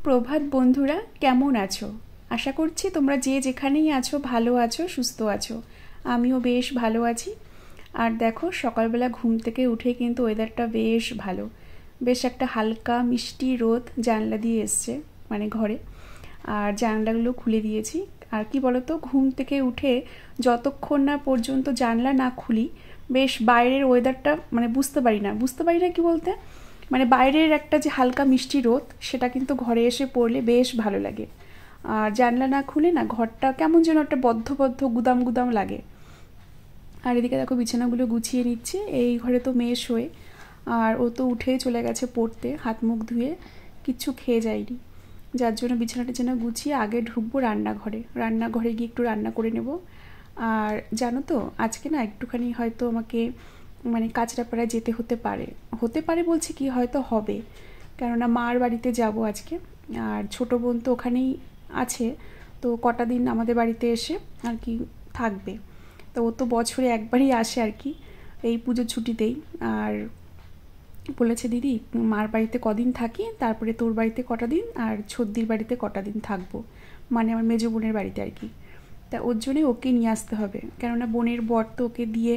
সুপ্রভাত বন্ধুরা, কেমন আছো? আশা করছি তোমরা যে যেখানেই আছো ভালো আছো, সুস্থ আছো। আমিও বেশ ভালো আছি। আর দেখো, সকালবেলা ঘুম থেকে উঠে কিন্তু ওয়েদারটা বেশ ভালো। বেশ একটা হালকা মিষ্টি রোদ জানলা দিয়ে এসছে, মানে ঘরে। আর জানলাগুলো খুলে দিয়েছি। আর কি বলতো, ঘুম থেকে উঠে যতক্ষণ না পর্যন্ত জানলা না খুলি, বেশ বাইরের ওয়েদারটা মানে বুঝতে পারি না কি বলতে, মানে বাইরের একটা যে হালকা মিষ্টি রোদ, সেটা কিন্তু ঘরে এসে পড়লে বেশ ভালো লাগে। আর জানলা না খুলে না ঘরটা কেমন যেন একটা বদ্ধ গুদাম গুদাম লাগে। আর এদিকে দেখো, বিছানাগুলো গুছিয়ে নিচ্ছে। এই ঘরে তো মেয়ে শোয়, আর ও তো উঠেই চলে গেছে পড়তে, হাত মুখ ধুয়ে কিচ্ছু খেয়ে যায়নি। যার জন্য বিছানা গুছিয়ে আগে ঢুকবো রান্নাঘরে গিয়ে একটু রান্না করে নেব। আর জানো তো, আজকে না একটুখানি হয়তো আমাকে মানে কাঁচরাপাড়ায় যেতে হতে পারে বলছি কি, হয়তো হবে। কেননা মার বাড়িতে যাব আজকে। আর ছোটো বোন তো ওখানেই আছে, তো কটা দিন আমাদের বাড়িতে এসে আর কি থাকবে। তো ও তো বছরে একবারই আসে আর কি, এই পুজোর ছুটিতেই। আর বলেছে, দিদি মার বাড়িতে কদিন থাকি, তারপরে তোর বাড়িতে কটা দিন আর ছদ্দির বাড়িতে কটা দিন থাকবো, মানে আমার মেজো বোনের বাড়িতে আর কি। তা ওর জন্যই ওকে নিয়ে আসতে হবে, কেননা বোনের বর তো ওকে দিয়ে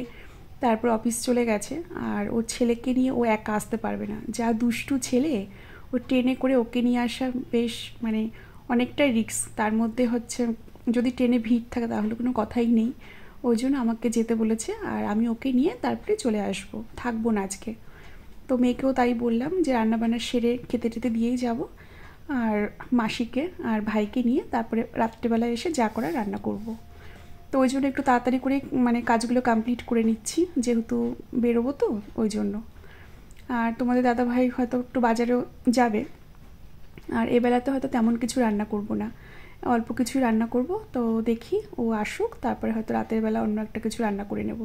তারপর অফিস চলে গেছে। আর ওর ছেলেকে নিয়ে ও একা আসতে পারবে না, যা দুষ্টু ছেলে। ও ট্রেনে করে ওকে নিয়ে আসা বেশ মানে অনেকটাই রিস্ক। তার মধ্যে হচ্ছে যদি ট্রেনে ভিড় থাকে তাহলে কোনো কথাই নেই। ওই জন্য আমাকে যেতে বলেছে, আর আমি ওকে নিয়ে তারপরে চলে আসবো, থাকবো না আজকে। তো মেয়েকেও তাই বললাম যে রান্নাবান্না সেরে খেতে টেতে দিয়েই যাব, আর মাসিকে আর ভাইকে নিয়ে তারপরে রাত্রেবেলা এসে যা করার রান্না করব। তো ওই জন্য একটু তাড়াতাড়ি করে মানে কাজগুলো কমপ্লিট করে নিচ্ছি, যেহেতু বেরোবো তো ওই জন্য। আর তোমাদের দাদাভাই হয়তো একটু বাজারেও যাবে, আর এবেলাতে হয়তো তেমন কিছু রান্না করব না, অল্প কিছুই রান্না করব। তো দেখি ও আসুক, তারপরে হয়তো রাতের বেলা অন্য একটা কিছু রান্না করে নেব।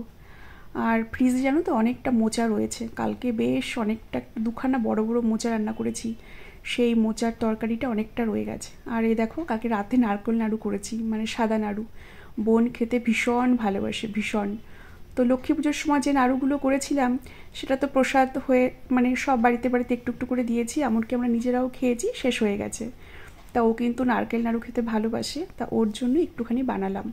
আর ফ্রিজে জানো তো অনেকটা মোচা রয়েছে, কালকে বেশ অনেকটা দুখানা বড় বড় মোচা রান্না করেছি, সেই মোচার তরকারিটা অনেকটা রয়ে গেছে। আর এই দেখো, কালকে রাতে নারকেল নাড়ু করেছি, মানে সাদা নাড়ু। বোন খেতে ভীষণ ভালোবাসে, ভীষণ। তো লক্ষ্মী পুজোর সময় যে নাড়ুগুলো করেছিলাম, সেটা তো প্রসাদ হয়ে মানে সব বাড়িতে একটু একটু করে দিয়েছি, এমনকি আমরা নিজেরাও খেয়েছি, শেষ হয়ে গেছে। তা ও কিন্তু নারকেল নাড়ু খেতে ভালোবাসে, তা ওর জন্য একটুখানি বানালাম।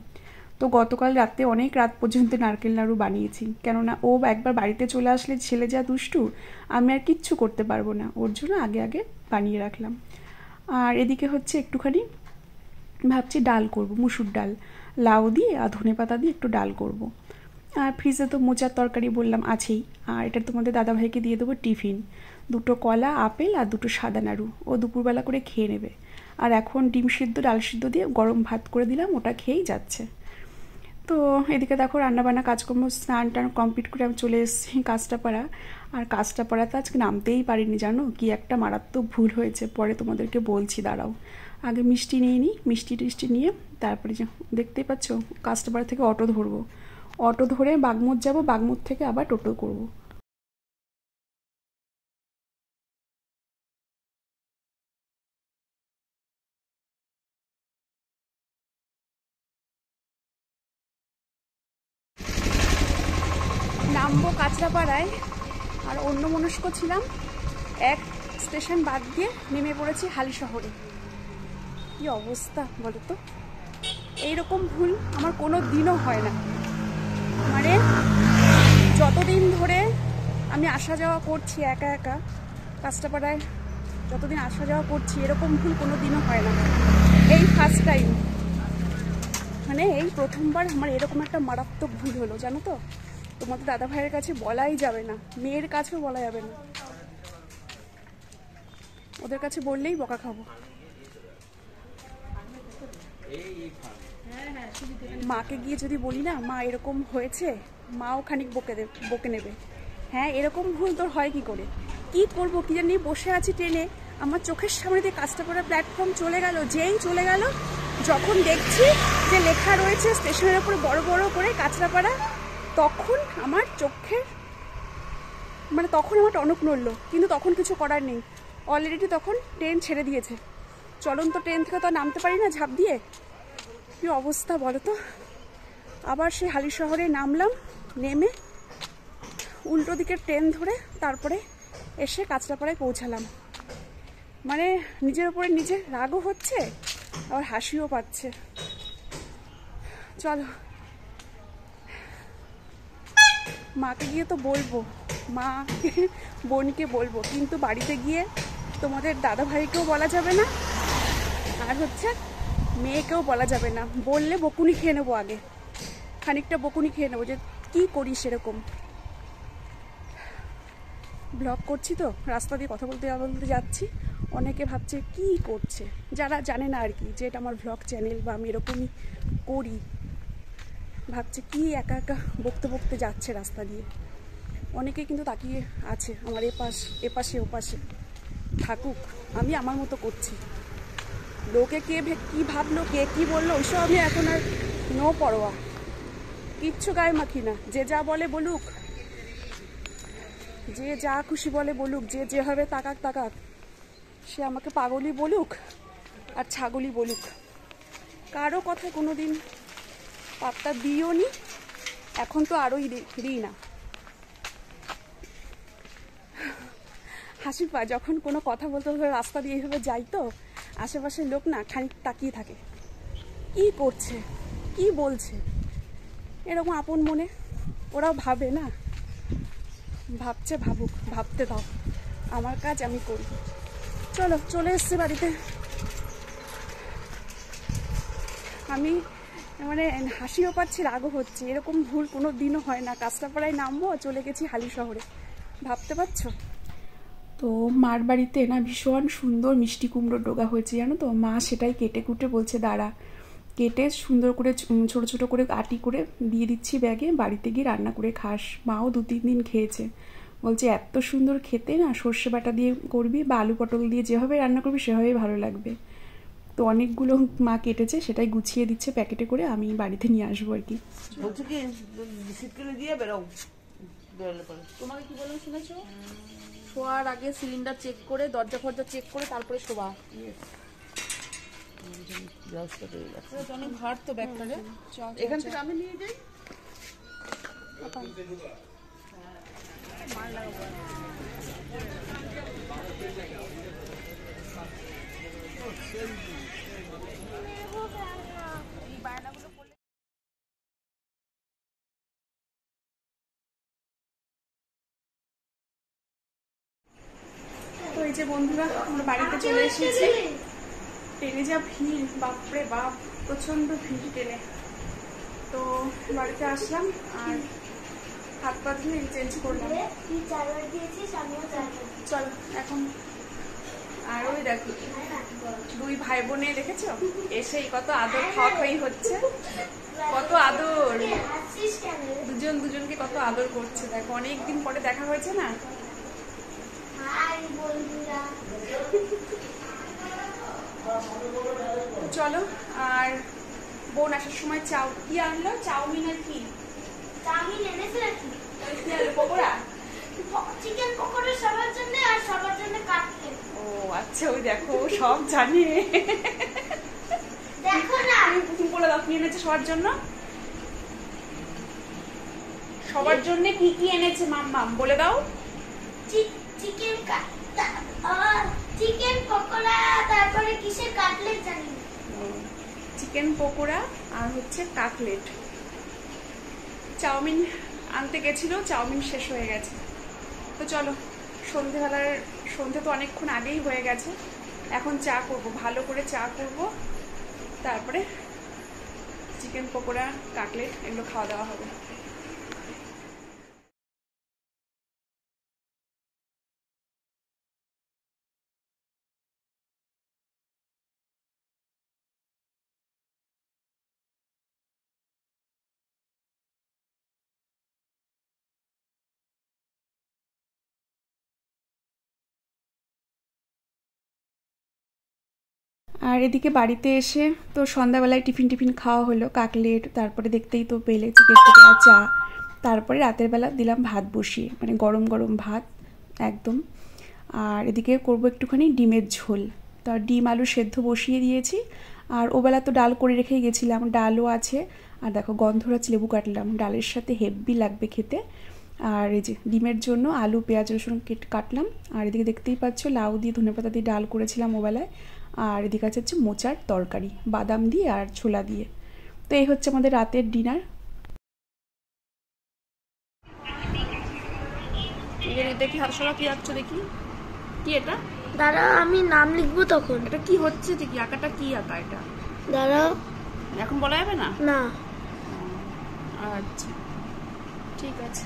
তো গতকাল রাতে অনেক রাত পর্যন্ত নারকেল নাড়ু বানিয়েছি, কেননা ও একবার বাড়িতে চলে আসলে ছেলে যা দুষ্টু, আমি আর কিচ্ছু করতে পারবো না, ওর জন্য আগে আগে বানিয়ে রাখলাম। আর এদিকে হচ্ছে একটুখানি ভাবছি ডাল করব, মুসুর ডাল, লাউ দিয়ে আর ধনেপাতা দিয়ে একটু ডাল করব। আর ফ্রিজে তো মোচার তরকারি বললাম আছেই। আর এটা তোমাদের দাদাভাইকে দিয়ে দেবো টিফিন, 2টো কলা, আপেল আর 2টো সাদা নাড়ু, ও দুপুরবেলা করে খেয়ে নেবে। আর এখন ডিম সিদ্ধ ডাল সিদ্ধ দিয়ে গরম ভাত করে দিলাম, ওটা খেয়েই যাচ্ছে। তো এদিকে দেখো, রান্নাবান্না কাজকর্ম স্নান টান কমপ্লিট করে আমি চলে এসেছি কাঁচরাপাড়া। আর কাঁচরাপাড়াতে আজকে নামতেই পারিনি, জানো কি একটা মারাত্মক ভুল হয়েছে, পরে তোমাদেরকে বলছি, দাঁড়াও। আগে মিষ্টি নিয়ে নিই, মিষ্টি টিষ্টি নিয়ে তারপরে দেখতেই পাচ্ছ কাঁচরাপাড়া থেকে অটো ধরবো, অটো ধরে বাগমুদ যাব, বাগমুদ থেকে আবার টোটো করব। নামবো কাঁচরাপাড়ায়, আর অন্যমনস্ক ছিলাম, এক স্টেশন বাদ দিয়ে নেমে পড়েছি হালিশহরে। কি অবস্থা বলো তো, এইরকম ভুল আমার কোনো দিনও হয় না। মানে যতদিন ধরে আমি আসা যাওয়া করছি একা একা কাঁচরাপাড়ায়, যতদিন আসা যাওয়া করছি, এরকম ভুল কোনো দিনও হয় না। এই ফার্স্ট টাইম, মানে এই প্রথমবার আমার এরকম একটা মারাত্মক ভুল হলো, জানো তো। তোমাদের দাদা ভাইয়ের কাছে বলাই যাবে না, মেয়ের কাছেও বলা যাবে না, ওদের কাছে বললেই বকা খাবো। মাকে গিয়ে যদি বলি না, মা এরকম হয়েছে, মাও খানিক বকে নেবে। হ্যাঁ, এরকম ভুল তোর হয় কি করে, কি করবো কি জানি। বসে আছি ট্রেনে, আমার চোখের সামনে দিয়ে কাঁচরাপাড়া প্ল্যাটফর্ম চলে গেল, যেই চলে গেল, যখন দেখছি যে লেখা রয়েছে স্টেশনের উপরে বড় বড় করে কাঁচরাপাড়া, তখন আমার চোখের মানে তখন আমার টনক নড়লো। কিন্তু তখন কিছু করার নেই, অলরেডি তখন ট্রেন ছেড়ে দিয়েছে। চলন্ত ট্রেন থেকে তো নামতে পারি না ঝাঁপ দিয়ে, কি অবস্থা বলো তো। আবার সেই হালিশহরে নামলাম, নেমে উল্টো দিকের ট্রেন ধরে তারপরে এসে কাঁচরাপাড়ায় পৌঁছালাম। মানে নিজের উপরে নিজে রাগও হচ্ছে আবার হাসিও পাচ্ছে। চলো মাকে গিয়ে তো বলবো, মা বোনকে বলবো, কিন্তু বাড়িতে গিয়ে তোমাদের দাদা ভাইকেও বলা যাবে না, আর হচ্ছে মেয়েকেও বলা যাবে না। বললে বকুনি খেয়ে নেবো, আগে খানিকটা বকুনি খেয়ে নেবো যে কী করি সেরকম। ব্লগ করছি তো, রাস্তা দিয়ে কথা বলতে বলতে যাচ্ছি, অনেকে ভাবছে কি করছে, যারা জানে না আর কি যে এটা আমার ব্লগ চ্যানেল বা আমি এরকমই করি, ভাবছে কি একা একা বকতে বকতে যাচ্ছে রাস্তা দিয়ে। অনেকে কিন্তু তাকিয়ে আছে আমার এপাশে ওপাশে, থাকুক, আমি আমার মতো করছি। লোকে কে কী ভাবলো, কে কী বললো, ওইসব আমি এখন আর নো পরোয়া, কিচ্ছু গায়ে মাখি না। যে যা বলে বলুক, যে যা খুশি বলে বলুক, যে যেভাবে তাকাক, সে আমাকে পাগলই বলুক আর ছাগলই বলুক, কারো কথায় কোনো দিন পাত্তা দিও নি, এখন তো আরোই দিই না। হাসি পায় যখন কোনো কথা বলতে বলতে রাস্তা দিয়ে এইভাবে যাই, তো আশেপাশের লোক না খানিক তাকিয়ে থাকে, কি করছে, কি বলছে, এরকম আপন মনে ওরাও ভাবে না। ভাবছে ভাবুক, ভাবতে দাও, আমার কাজ আমি করি। চলো, চলে এসছি বাড়িতে। আমি মানে হাসিও পাচ্ছি, রাগও হচ্ছে, এরকম ভুল কোনো দিনও হয় না। কাঁচরাপাড়ায় নামবো, চলে গেছি হালি শহরে, ভাবতে পারছো? তো মার বাড়িতে না ভীষণ সুন্দর মিষ্টি কুমড়োর ডোগা হয়েছে, জানো তো। মা সেটাই কেটে কুটে বলছে দাঁড়া, কেটে সুন্দর করে ছোট ছোট করে আটি করে দিয়ে দিচ্ছি ব্যাগে, বাড়িতে গিয়ে রান্না করে খাস। মাও 2-3 দিন খেয়েছে, বলছে এত সুন্দর খেতে, না সর্ষে বাটা দিয়ে করবি বা আলু পটল দিয়ে যেভাবে রান্না করবি সেভাবেই ভালো লাগবে। তো অনেকগুলো মা কেটেছে, সেটাই গুছিয়ে দিচ্ছে প্যাকেটে করে, আমি বাড়িতে নিয়ে আসবো আর কি। বলছি কি শীতকালে দিয়ে বেরো, বেরোলে পরে তোমাকে কি বললাম শুনেছো? শোয়ার আগে সিলিন্ডার চেক করে, দরজা ফরজা চেক করে তারপরে শোয়া। ব্যবস্থা করে গেছে। অনেক ভার তো ব্যাগটা, এখান থেকে আমি নিয়ে যাই। তো এই যে বন্ধুরা, আমরা বাড়িতে চলে এসেছি। ট্রেনে যা ভিড়, বাপরে বাপ, প্রচন্ড ভিড় ট্রেনে। তো বাড়িতে আসলাম আর হাত পা ধুয়ে চেঞ্জ করলাম। চলো এখন। আর ওই দেখো 2 ভাই বোনে, দেখেছো এসেই কত আদর খাওয়া খাওয়াই হচ্ছে, কত আদর, দুজন দুজনকে কত আদর করছে। দেখো অনেকদিন পরে দেখা হয়েছে না। চলো, আর বোন আসার সময় কি আনলো, চাউমিন আর কি? চাউমিন এনেছে নাকি? কি আনলো? পকোড়া, চিকেন পকোড়া সবার জন্য, আর সবার জন্য কাটলেট। ও আচ্ছা, ওই দেখো সব জানে। দেখো না, তুমি বলে দাও কি এনেছে সবার জন্য। সবার জন্য কি কি এনেছে মাম্মাম, বলে দাও। চিকেন পকোড়া, তারপরে কিসের কাটলেট জানি। চিকেন পকোড়া আর হচ্ছে কাটলেট। চাউমিন আনতে গেছিল, চাউমিন শেষ হয়ে গেছে। তো চলো, সন্ধে তো অনেকক্ষণ আগেই হয়ে গেছে, এখন চা করব, ভালো করে চা করব, তারপরে চিকেন পকোড়া কাটলেট এগুলো খাওয়া দাওয়া হবে। আর এদিকে বাড়িতে এসে তো সন্ধ্যাবেলায় টিফিন খাওয়া হলো, কাটলেট, তারপরে দেখতেই তো পেলে চিকেন পকোড়া, চা, তারপরে রাতের বেলা দিলাম ভাত বসিয়ে, মানে গরম গরম ভাত একদম। আর এদিকে করব একটুখানি ডিমের ঝোল, তো ডিম আলু সেদ্ধ বসিয়ে দিয়েছি। আর ওবেলা তো ডাল করে রেখে গেছিলাম, ডালও আছে। আর দেখো গন্ধরাজ লেবু কাটলাম, ডালের সাথে হেভি লাগবে খেতে। আর এই যে ডিমের জন্য আলু পেঁয়াজ রসুন কাটলাম। আর এদিকে দেখতেই পাচ্ছ লাউ দিয়ে ধনেপাতা দিয়ে ডাল করেছিলাম ওবেলায়। আর এদিকে আছে হচ্ছে মোচার তরকারি বাদাম দিয়ে আর ছোলা দিয়ে। তো এই হচ্ছে আমাদের রাতের ডিনার। দেখি হাতশোলা কি আঁকছো দেখি, কি এটা? দাঁড়া আমি নাম লিখবো তখন। এটা কি হচ্ছে দেখি, আঁকাটা কি আঁকা এটা? দাঁড়া এখন বলা যাবে না? না। আচ্ছা ঠিক আছে।